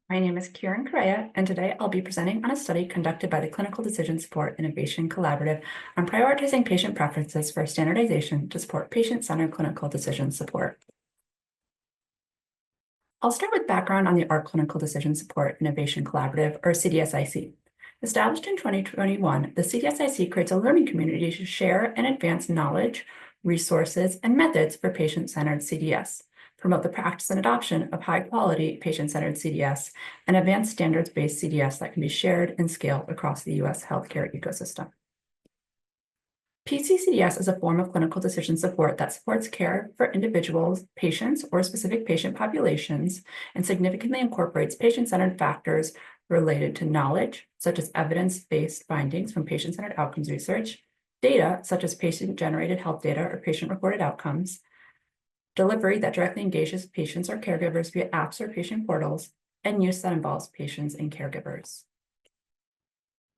My name is Kiran Correa, and today I'll be presenting on a study conducted by the Clinical Decision Support Innovation Collaborative on prioritizing patient preferences for standardization to support patient-centered clinical decision support. I'll start with background on the ARC Clinical Decision Support Innovation Collaborative, or CDSIC. Established in 2021, the CDSIC creates a learning community to share and advance knowledge, resources, and methods for patient-centered CDS, promote the practice and adoption of high-quality patient-centered CDS, and advance standards-based CDS that can be shared and scaled across the U.S. healthcare ecosystem. PCCDS is a form of clinical decision support that supports care for individuals, patients, or specific patient populations, and significantly incorporates patient-centered factors related to knowledge, such as evidence-based findings from patient-centered outcomes research, data, such as patient-generated health data or patient-reported outcomes, delivery that directly engages patients or caregivers via apps or patient portals, and use that involves patients and caregivers.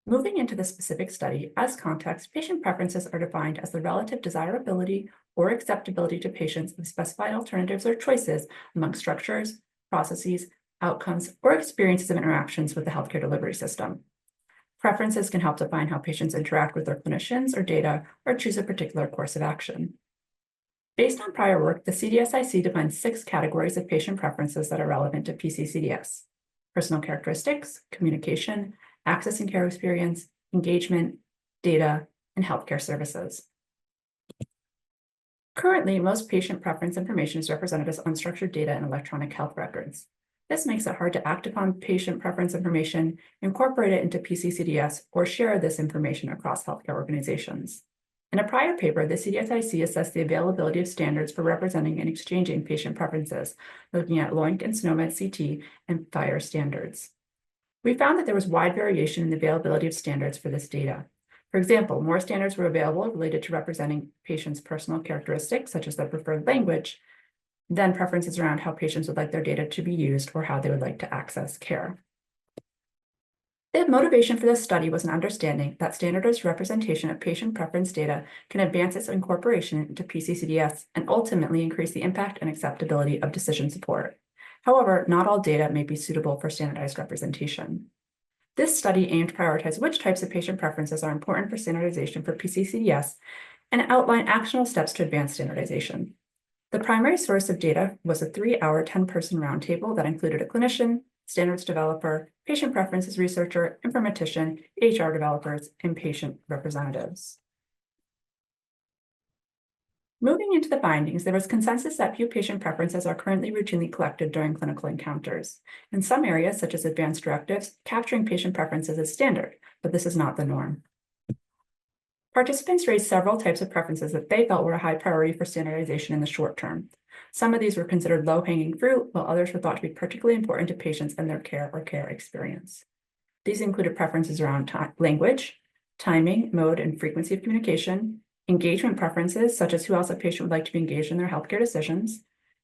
Moving into the specific study, as context, patient preferences are defined as the relative desirability or acceptability to patients of specified alternatives or choices among structures, processes, outcomes, or experiences of interactions with the healthcare delivery system. Preferences can help define how patients interact with their clinicians or data, or choose a particular course of action. Based on prior work, the CDSIC defines 6 categories of patient preferences that are relevant to PCCDS: personal characteristics, communication, access and care experience, engagement, data, and healthcare services. Currently, most patient preference information is represented as unstructured data in electronic health records. This makes it hard to act upon patient preference information, incorporate it into PCCDS, or share this information across healthcare organizations. In a prior paper, the CDSIC assessed the availability of standards for representing and exchanging patient preferences, looking at LOINC and SNOMED CT and FHIR standards. We found that there was wide variation in the availability of standards for this data. For example, more standards were available related to representing patients' personal characteristics, such as their preferred language, than preferences around how patients would like their data to be used or how they would like to access care. The motivation for this study was an understanding that standardized representation of patient preference data can advance its incorporation into PCCDS and ultimately increase the impact and acceptability of decision support. However, not all data may be suitable for standardized representation. This study aimed to prioritize which types of patient preferences are important for standardization for PCCDS and outline actionable steps to advance standardization. The primary source of data was a 3-hour, 10-person roundtable that included a clinician, standards developer, patient preferences researcher, informatician, HR developers, and patient representatives. Moving into the findings, there was consensus that few patient preferences are currently routinely collected during clinical encounters. In some areas, such as advanced directives, capturing patient preferences is standard, but this is not the norm. Participants raised several types of preferences that they felt were a high priority for standardization in the short term. Some of these were considered low-hanging fruit, while others were thought to be particularly important to patients and their care or care experience. These included preferences around language, timing, mode, and frequency of communication, engagement preferences, such as who else a patient would like to be engaged in their healthcare decisions,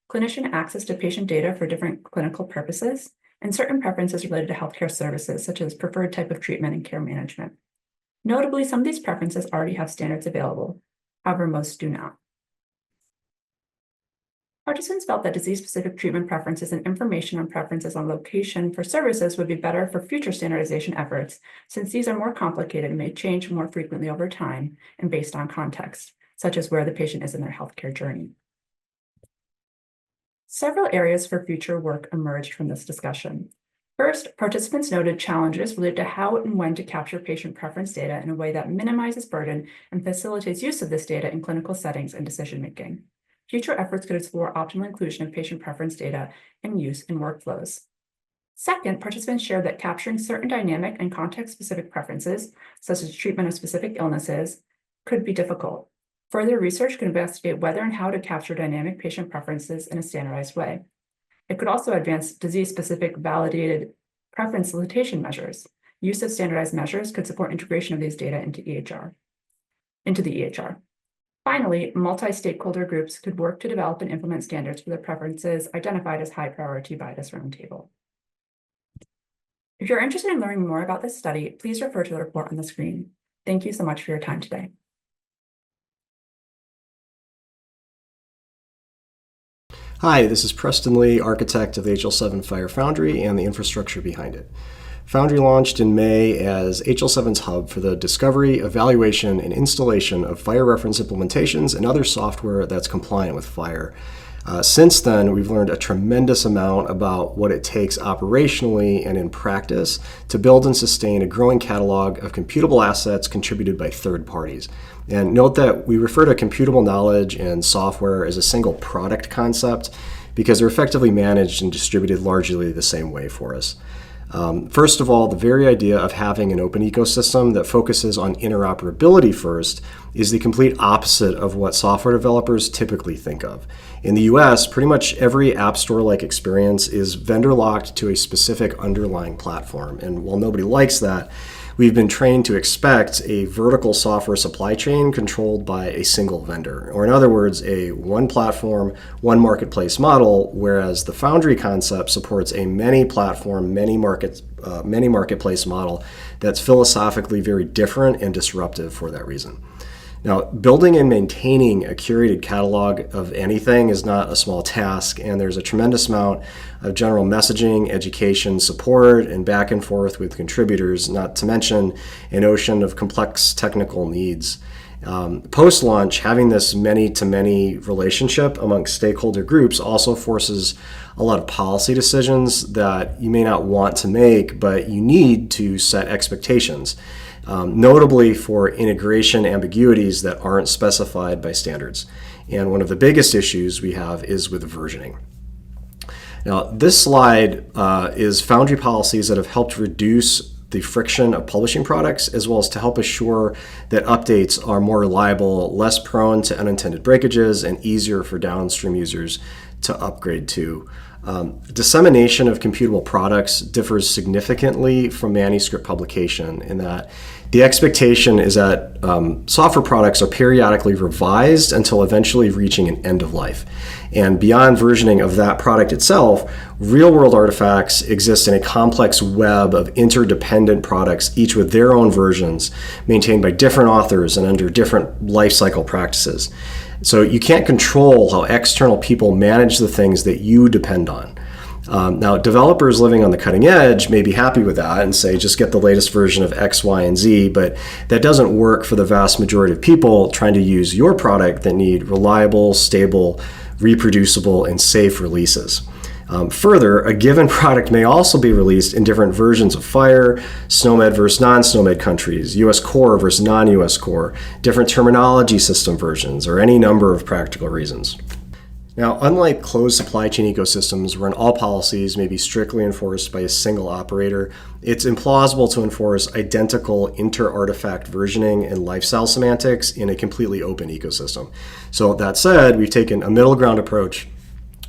clinician access to patient data for different clinical purposes, and certain preferences related to healthcare services, such as preferred type of treatment and care management. Notably, some of these preferences already have standards available. However, most do not. Participants felt that disease-specific treatment preferences and information on preferences on location for services would be better for future standardization efforts, since these are more complicated and may change more frequently over time and based on context, such as where the patient is in their healthcare journey. Several areas for future work emerged from this discussion. First, participants noted challenges related to how and when to capture patient preference data in a way that minimizes burden and facilitates use of this data in clinical settings and decision-making. Future efforts could explore optimal inclusion of patient preference data and use in workflows. Second, participants shared that capturing certain dynamic and context-specific preferences, such as treatment of specific illnesses, could be difficult. Further research could investigate whether and how to capture dynamic patient preferences in a standardized way. It could also advance disease-specific validated preference solicitation measures. Use of standardized measures could support integration of these data into the EHR. Finally, multi-stakeholder groups could work to develop and implement standards for the preferences identified as high priority by this roundtable. If you're interested in learning more about this study, please refer to the report on the screen. Thank you so much for your time today. Hi, this is Preston Lee, architect of the HL7 Fire Foundry and the infrastructure behind it. Foundry launched in May as HL7's hub for the discovery, evaluation, and installation of fire reference implementations and other software that's compliant with fire. Since then, we've learned a tremendous amount about what it takes operationally and in practice to build and sustain a growing catalog of computable assets contributed by third parties. And note that we refer to computable knowledge and software as a single product concept because they're effectively managed and distributed largely the same way for us. First of all, the very idea of having an open ecosystem that focuses on interoperability first is the complete opposite of what software developers typically think of. In the US, pretty much every App Store-like experience is vendor-locked to a specific underlying platform. And while nobody likes that, we've been trained to expect a vertical software supply chain controlled by a single vendor, or in other words, a one platform, one marketplace model, whereas the Foundry concept supports a many platform, many marketplace model that's philosophically very different and disruptive for that reason. Now, building and maintaining a curated catalog of anything is not a small task, and there's a tremendous amount of general messaging, education, support, and back and forth with contributors, not to mention an ocean of complex technical needs. Post-launch, having this many-to-many relationship amongst stakeholder groups also forces a lot of policy decisions that you may not want to make, but you need to set expectations. Notably for integration ambiguities that aren't specified by standards. And one of the biggest issues we have is with versioning. Now, this slide is Foundry policies that have helped reduce the friction of publishing products, as well as to help assure that updates are more reliable, less prone to unintended breakages, and easier for downstream users to upgrade to. Dissemination of computable products differs significantly from manuscript publication in that the expectation is that software products are periodically revised until eventually reaching an end of life. And beyond versioning of that product itself, real-world artifacts exist in a complex web of interdependent products, each with their own versions, maintained by different authors and under different lifecycle practices. So you can't control how external people manage the things that you depend on. Now, developers living on the cutting edge may be happy with that and say, just get the latest version of X, Y, and Z, but that doesn't work for the vast majority of people trying to use your product that need reliable, stable, reproducible, and safe releases. Further, a given product may also be released in different versions of FHIR, SNOMED versus non-SNOMED countries, US Core versus non-US Core, different terminology system versions, or any number of practical reasons. Now, unlike closed supply chain ecosystems wherein all policies may be strictly enforced by a single operator, it's implausible to enforce identical inter-artifact versioning and lifestyle semantics in a completely open ecosystem. So that said, we've taken a middle ground approach,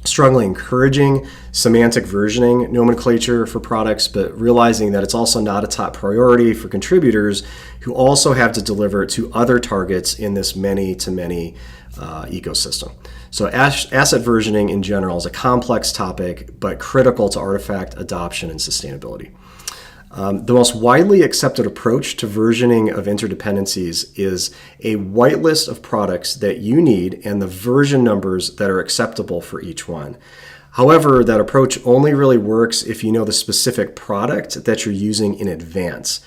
strongly encouraging semantic versioning nomenclature for products, but realizing that it's also not a top priority for contributors who also have to deliver to other targets in this many-to-many ecosystem. So asset versioning in general is a complex topic, but critical to artifact adoption and sustainability. The most widely accepted approach to versioning of interdependencies is a whitelist of products that you need and the version numbers that are acceptable for each one. However, that approach only really works if you know the specific product that you're using in advance.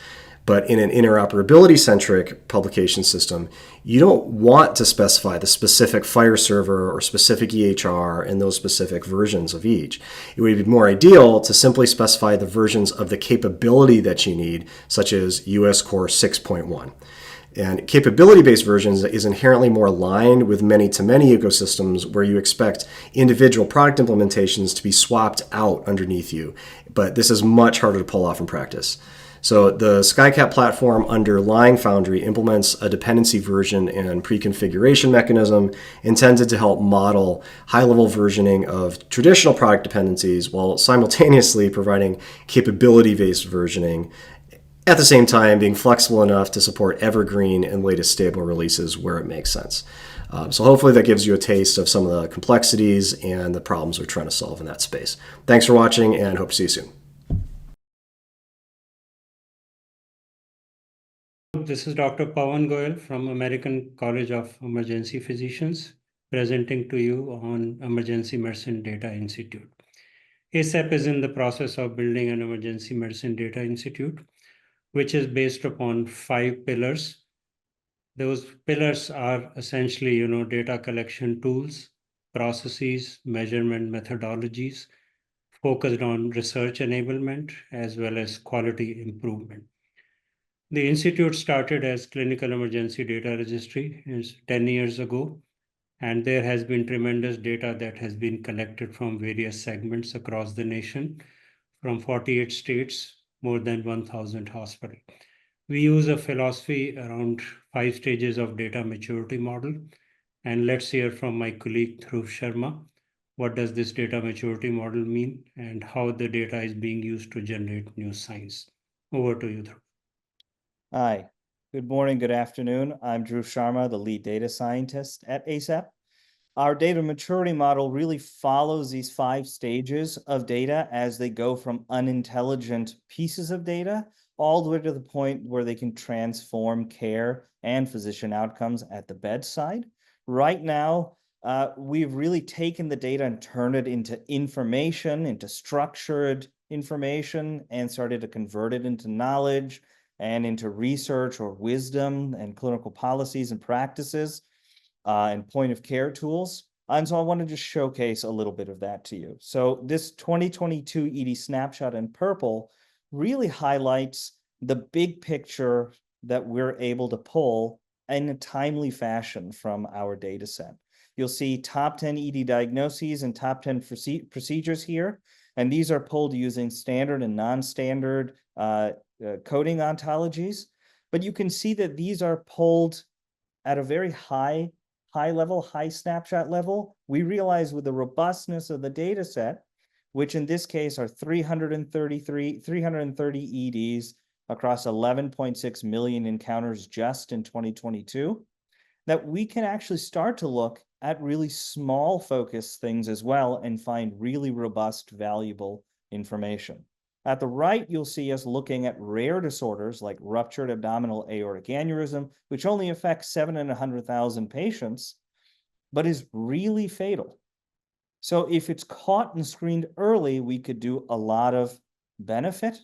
But in an interoperability-centric publication system, you don't want to specify the specific FHIR server or specific EHR and those specific versions of each. It would be more ideal to simply specify the versions of the capability that you need, such as US Core 6.1. And capability-based versions is inherently more aligned with many-to-many ecosystems where you expect individual product implementations to be swapped out underneath you. But this is much harder to pull off in practice. So the SkyCap platform underlying Foundry implements a dependency version and pre-configuration mechanism intended to help model high-level versioning of traditional product dependencies while simultaneously providing capability-based versioning, at the same time being flexible enough to support evergreen and latest stable releases where it makes sense. So hopefully that gives you a taste of some of the complexities and the problems we're trying to solve in that space. Thanks for watching and hope to see you soon. This is Dr. Pawan Goyal from American College of Emergency Physicians. presenting to you on Emergency Medicine Data Institute. ASAP is in the process of building an Emergency Medicine Data Institute, which is based upon 5 pillars. Those pillars are essentially, data collection tools, processes, measurement methodologies, focused on research enablement as well as quality improvement. The Institute started as Clinical Emergency Data Registry 10 years ago, and there has been tremendous data that has been collected from various segments across the nation, from 48 states, more than 1,000 hospitals. We use a philosophy around 5 stages of data maturity model. And let's hear from my colleague Dhruv Sharma. What does this data maturity model mean and how the data is being used to generate new science? Over to you, Dhruv. Hi, good morning, good afternoon. I'm Dhruv Sharma, the lead data scientist at ASAP. Our data maturity model really follows these 5 stages of data as they go from unintelligent pieces of data all the way to the point where they can transform care and physician outcomes at the bedside. Right now, we've really taken the data and turned it into information, into structured information, and started to convert it into knowledge and into research or wisdom and clinical policies and practices and point of care tools. And so I wanted to showcase a little bit of that to you. So this 2022 ED snapshot in purple really highlights the big picture that we're able to pull in a timely fashion from our data set. You'll see top 10 ED diagnoses and top 10 procedures here. And these are pulled using standard and non-standard coding ontologies. But you can see that these are pulled at a very high level, high snapshot level. We realize with the robustness of the data set, which in this case are 330 EDs across 11.6 million encounters just in 2022, that we can actually start to look at really small focus things as well and find really robust, valuable information. At the right, you'll see us looking at rare disorders like ruptured abdominal aortic aneurysm, which only affects 7 in 100,000 patients, but is really fatal. So if it's caught and screened early, we could do a lot of benefit.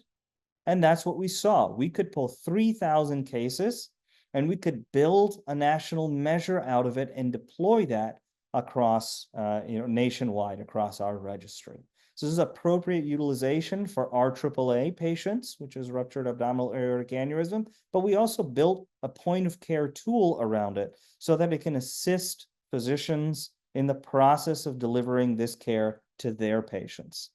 And that's what we saw. We could pull 3,000 cases and we could build a national measure out of it and deploy that across, nationwide across our registry. So this is appropriate utilization for our AAA patients, which is ruptured abdominal aortic aneurysm, but we also built a point of care tool around it so that it can assist physicians in the process of delivering this care to their patients.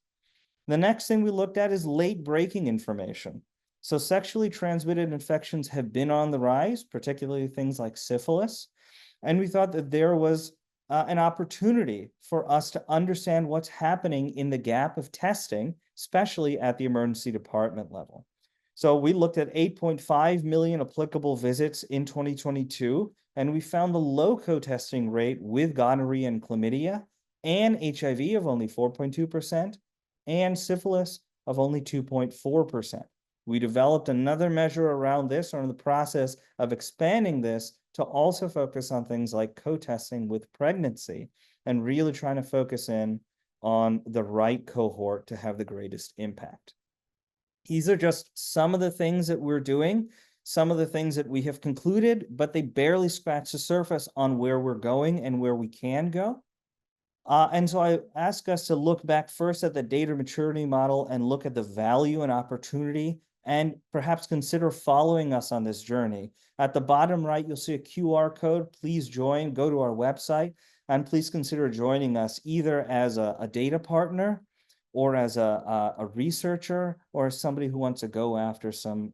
The next thing we looked at is late breaking information. So sexually transmitted infections have been on the rise, particularly things like syphilis. And we thought that there was an opportunity for us to understand what's happening in the gap of testing, especially at the emergency department level. So we looked at 8.5 million applicable visits in 2022, and we found the low co-testing rate with gonorrhea and chlamydia and HIV of only 4.2% and syphilis of only 2.4%. We developed another measure around this, or in the process of expanding this, to also focus on things like co-testing with pregnancy and really trying to focus in on the right cohort to have the greatest impact. These are just some of the things that we're doing, some of the things that we have concluded, but they barely scratch the surface on where we're going and where we can go. And so I ask us to look back first at the data maturity model and look at the value and opportunity and perhaps consider following us on this journey. At the bottom right, you'll see a QR code. Please join, go to our website, and please consider joining us either as a data partner or as a researcher or as somebody who wants to go after some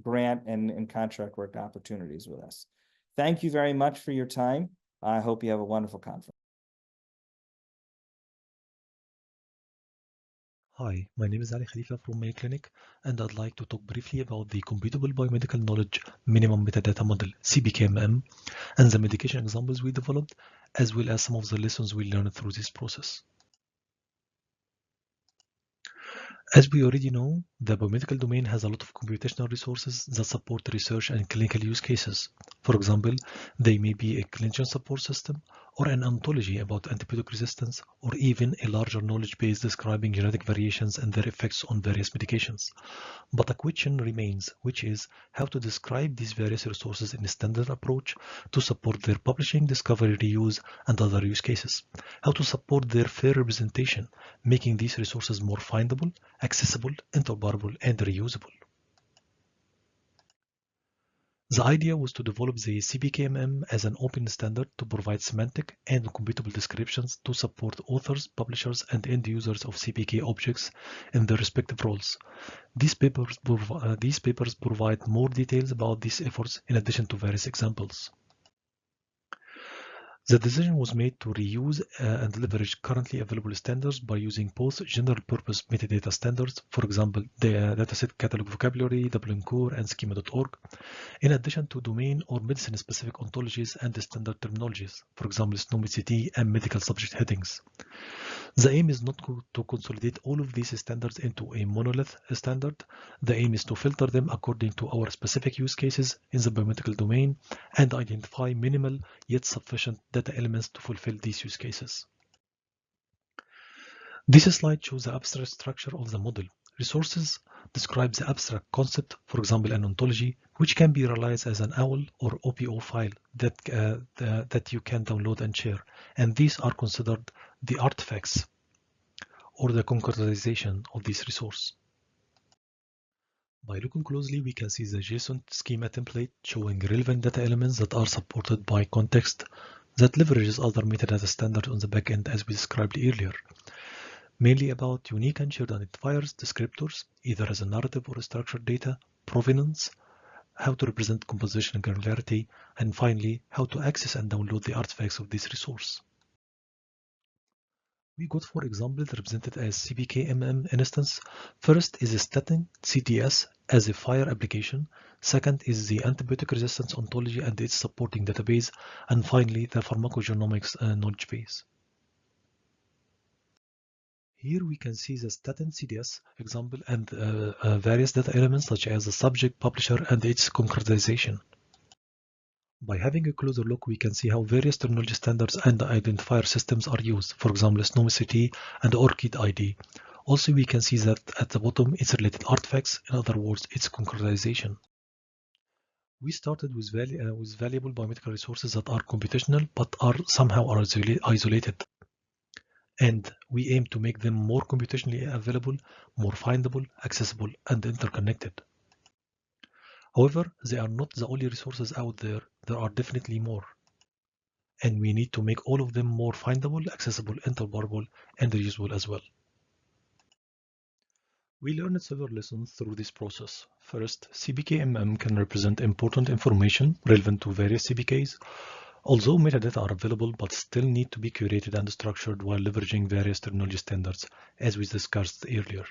grant and contract work opportunities with us. Thank you very much for your time. I hope you have a wonderful conference. Hi, my name is Aly Khalifa from Mayo Clinic, and I'd like to talk briefly about the Computable Biomedical Knowledge Minimum Metadata Model, CBKMM, and the medication examples we developed, as well as some of the lessons we learned through this process. As we already know, the biomedical domain has a lot of computational resources that support research and clinical use cases. For For example, they may be a clinician support system, or an ontology about antibiotic resistance, or even a larger knowledge base describing genetic variations and their effects on various medications. But a question remains, which is how to describe these various resources in a standard approach to support their publishing, discovery, reuse, and other use cases. How to support their fair representation, making these resources more findable, accessible, interoperable, and reusable. The idea was to develop the CBK as an open standard to provide semantic and computable descriptions to support authors, publishers, and end users of CBK objects in their respective roles. These papers provide more details about these efforts in addition to various examples. The decision was made to reuse and leverage currently available standards by using both general-purpose metadata standards, for example, the dataset catalog vocabulary, WNCore, and schema.org, in addition to domain or medicine-specific ontologies and the standard terminologies, for example, SNOMED-CT and medical subject headings. The aim is not to consolidate all of these standards into a monolith standard. The aim is to filter them according to our specific use cases in the biomedical domain and identify minimal yet sufficient data elements to fulfill these use cases. This slide shows the abstract structure of the model. Resources describe the abstract concept, for example, an ontology, which can be realized as an OWL or OPO file that you can download and share. And these are considered the artifacts or the concretization of this resource. By looking closely, we can see the JSON schema template showing relevant data elements that are supported by context that leverages other metadata standards on the backend as we described earlier, mainly about unique and shared identifiers, descriptors, either as a narrative or a structured data, provenance, how to represent composition and granularity, and finally, how to access and download the artifacts of this resource. We got 4 examples represented as CBK instance. First is a statin CDS as a FHIR application. Second is the antibiotic resistance ontology and its supporting database. And finally, the pharmacogenomics knowledge base. Here we can see the statin CDS example and various data elements such as the subject, publisher, and its concretization. By having a closer look, we can see how various terminology standards and identifier systems are used, for example, SNOMED-CT and ORCID ID. Also, we can see that at the bottom, its related artifacts, in other words, its concretization. We started with valuable biomedical resources that are computational, but are somehow isolated. And we aim to make them more computationally available, more findable, accessible, and interconnected. However, they are not the only resources out there. There are definitely more. And we need to make all of them more findable, accessible, interoperable, and reusable as well. We learned several lessons through this process. First, CBK can represent important information relevant to various CBKs, although metadata are available but still need to be curated and structured while leveraging various terminology standards, as we discussed earlier.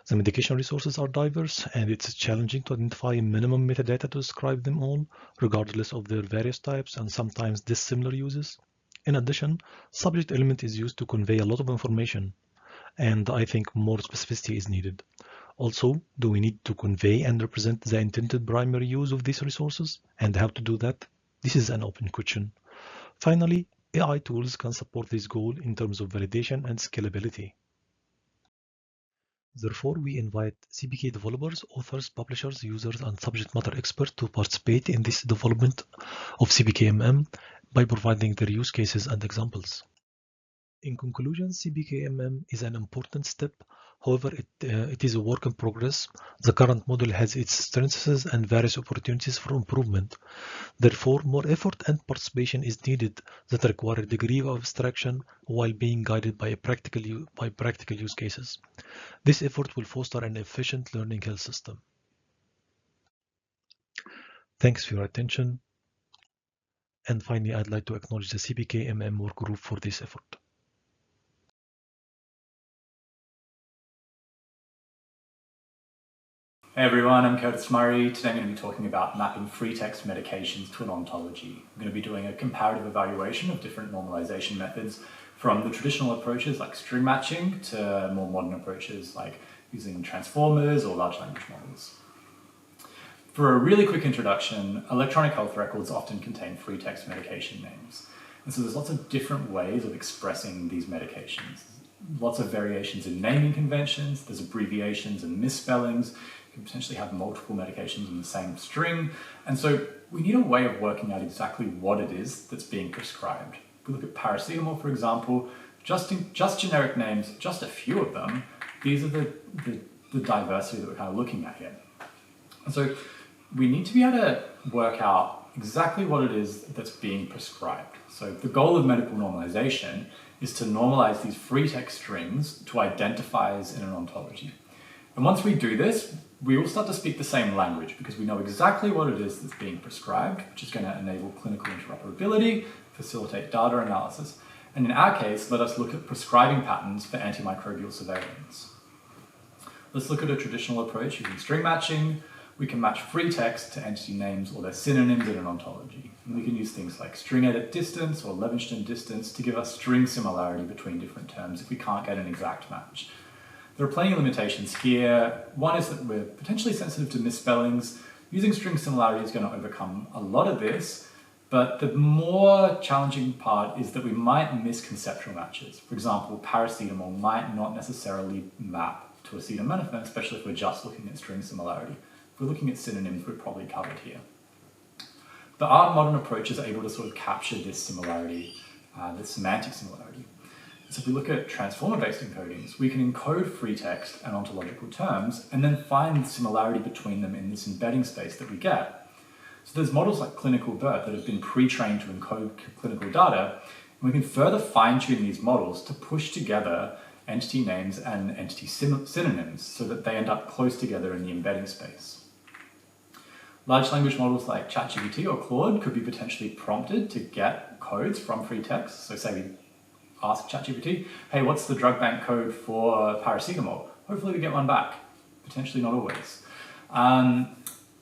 The medication resources are diverse, and it's challenging to identify minimum metadata to describe them all, regardless of their various types and sometimes dissimilar uses. In addition, subject element is used to convey a lot of information, and I think more specificity is needed. Also, do we need to convey and represent the intended primary use of these resources, and how to do that? This is an open question. Finally, AI tools can support this goal in terms of validation and scalability. Therefore, we invite CBK developers, authors, publishers, users, and subject matter experts to participate in this development of CBK by providing their use cases and examples. In conclusion, CBK is an important step. However, it is a work in progress. The current model has its strengths and various opportunities for improvement. Therefore, more effort and participation is needed that require a degree of abstraction while being guided by practical use cases. This effort will foster an efficient learning health system. Thanks for your attention. And finally, I'd like to acknowledge the CBK work group for this effort. Hey everyone, I'm Curtis Murray. Today I'm going to be talking about mapping free text medications to an ontology. I'm going to be doing a comparative evaluation of different normalization methods from the traditional approaches like string matching to more modern approaches like using transformers or large language models. For a really quick introduction, electronic health records often contain free text medication names. And so there's lots of different ways of expressing these medications. Lots of variations in naming conventions, there's abbreviations and misspellings. You can potentially have multiple medications in the same string. And so we need a way of working out exactly what it is that's being prescribed. If we look at paracetamol, for example, just generic names, just a few of them, these are the diversity that we're kind of looking at here. And so we need to be able to work out exactly what it is that's being prescribed. So the goal of medical normalization is to normalize these free text strings to identifiers in an ontology. And once we do this, we will start to speak the same language because we know exactly what it is that's being prescribed, which is going to enable clinical interoperability, facilitate data analysis. And in our case, let us look at prescribing patterns for antimicrobial surveillance. Let's look at a traditional approach using string matching. We can match free text to entity names or their synonyms in an ontology. And we can use things like string edit distance or Levenstein distance to give us string similarity between different terms if we can't get an exact match. There are plenty of limitations here. One is that we're potentially sensitive to misspellings. Using string similarity is going to overcome a lot of this, but the more challenging part is that we might miss conceptual matches. For example, paracetamol might not necessarily map to acetaminophen, especially if we're just looking at string similarity. If we're looking at synonyms, we're probably covered here. But our modern approaches are able to sort of capture this similarity, this semantic similarity. So if we look at transformer-based encodings, we can encode free text and ontological terms and then find similarity between them in this embedding space that we get. So there's models like Clinical BERT that have been pre-trained to encode clinical data, and we can further fine-tune these models to push together entity names and entity synonyms so that they end up close together in the embedding space. Large language models like ChatGPT or Claude could be potentially prompted to get codes from free text. So say we ask ChatGPT, hey, what's the drug bank code for paracetamol? Hopefully we get one back, potentially not always.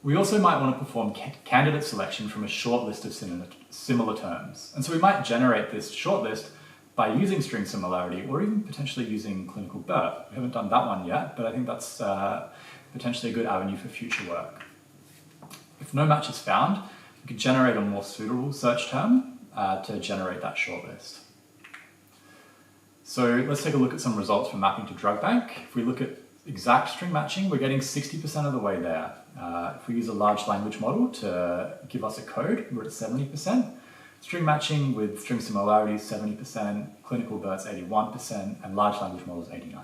We also might want to perform candidate selection from a short list of similar terms. And so we might generate this short list by using string similarity or even potentially using Clinical BERT. We haven't done that one yet, but I think that's potentially a good avenue for future work. If no match is found, we could generate a more suitable search term to generate that shortlist. So let's take a look at some results for mapping to drug bank. If we look at exact string matching, we're getting 60% of the way there. If we use a large language model to give us a code, we're at 70%. String matching with string similarity, 70%, Clinical BERT's 81%, and large language models, 89%.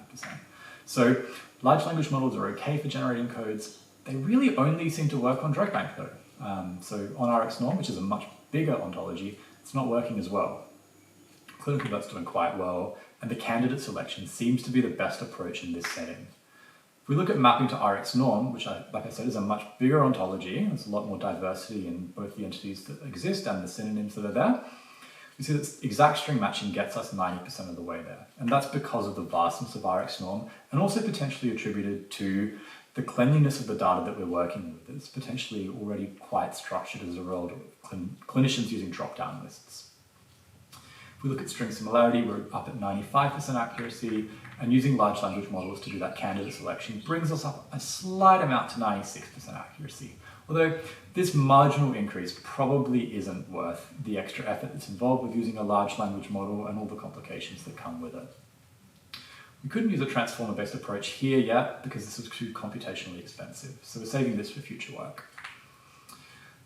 So large language models are okay for generating codes. They really only seem to work on drug bank though. So on RxNorm, which is a much bigger ontology, it's not working as well. Clinical BERT's doing quite well, and the candidate selection seems to be the best approach in this setting. If we look at mapping to RxNorm, which like I said, is a much bigger ontology, there's a lot more diversity in both the entities that exist and the synonyms that are there, we see that exact string matching gets us 90% of the way there. And that's because of the vastness of RxNorm, and also potentially attributed to the cleanliness of the data that we're working with. It's potentially already quite structured as a result of clinicians using drop-down lists. If we look at string similarity, we're up at 95% accuracy, and using large language models to do that candidate selection brings us up a slight amount to 96% accuracy. Although this marginal increase probably isn't worth the extra effort that's involved with using a large language model and all the complications that come with it. We couldn't use a transformer-based approach here yet because this is too computationally expensive, so we're saving this for future work.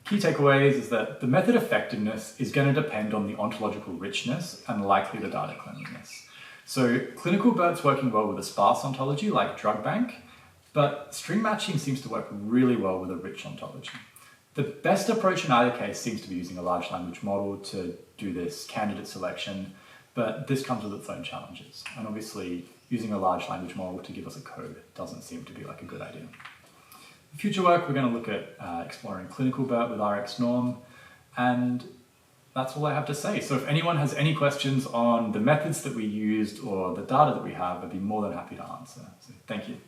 Key takeaways is that the method effectiveness is going to depend on the ontological richness and likely the data cleanliness. So Clinical BERT's working well with a sparse ontology like drug bank, but string matching seems to work really well with a rich ontology. The best approach in either case seems to be using a large language model to do this candidate selection, but this comes with its own challenges. And obviously, using a large language model to give us a code doesn't seem to be like a good idea. In future work, we're going to look at exploring Clinical BERT with RxNorm, and that's all I have to say. So if anyone has any questions on the methods that we used or the data that we have, I'd be more than happy to answer. So thank you.